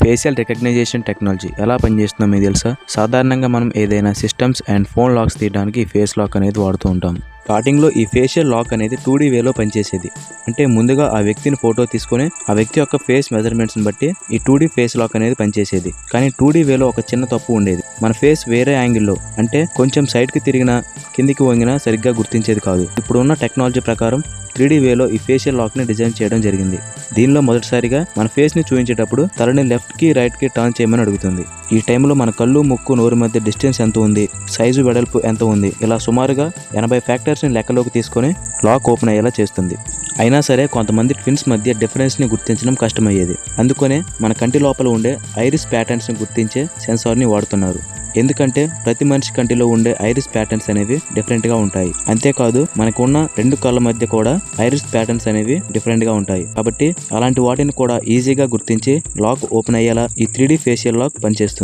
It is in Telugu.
ఫేషియల్ రికగ్నైజేషన్ టెక్నాలజీ ఎలా పనిచేస్తుందో మీకు తెలుసా? సాధారణంగా మనం ఏదైనా సిస్టమ్స్ అండ్ ఫోన్ లాక్స్ తీయడానికి ఫేస్ లాక్ అనేది వాడుతూ ఉంటాం. స్టార్టింగ్లో ఈ ఫేషియల్ లాక్ అనేది 2D వేలో పనిచేసేది. అంటే ముందుగా ఆ వ్యక్తిని ఫోటో తీసుకొని ఆ వ్యక్తి యొక్క ఫేస్ మెజర్మెంట్స్ని బట్టి ఈ 2D ఫేస్ లాక్ అనేది పనిచేసేది. కానీ 2D వేలో ఒక చిన్న తప్పు ఉండేది. మన ఫేస్ వేరే యాంగిల్లో అంటే కొంచెం సైడ్కి తిరిగినా కిందికి వంగినా సరిగ్గా గుర్తించేది కాదు. ఇప్పుడున్న టెక్నాలజీ ప్రకారం 3D వేలో ఈ ఫేషియల్ లాక్ని డిజైన్ చేయడం జరిగింది. దీనిలో మొదటిసారిగా మన ఫేస్ని చూపించేటప్పుడు తలని లెఫ్ట్కి రైట్కి టర్న్ చేయమని అడుగుతుంది. ఈ టైంలో మన కళ్ళు, ముక్కు, నోరు మధ్య డిస్టెన్స్ ఎంత ఉంది, సైజు, వెడల్పు ఎంత ఉంది, ఇలా సుమారుగా 80 ఫ్యాక్టర్స్ని లెక్కలోకి తీసుకొని లాక్ ఓపెన్ అయ్యేలా చేస్తుంది. అయినా సరే కొంతమంది ట్విన్స్ మధ్య డిఫరెన్స్ని గుర్తించడం కష్టమయ్యేది. అందుకనే మన కంటి లోపల ఉండే ఐరిస్ ప్యాటర్న్స్ని గుర్తించే సెన్సార్ని వాడుతున్నారు. ఎందుకంటే ప్రతి మనిషి కంటిలో ఉండే ఐరిస్ ప్యాటర్న్స్ అనేవి డిఫరెంట్గా ఉంటాయి. అంతేకాదు మనకున్న 2 కళ్ళ మధ్య కూడా ఐరిస్ ప్యాటర్న్స్ అనేవి డిఫరెంట్గా ఉంటాయి. కాబట్టి అలాంటి వాటిని కూడా ఈజీగా గుర్తించి లాక్ ఓపెన్ అయ్యేలా ఈ 3D ఫేషియల్ లాక్ పనిచేస్తుంది.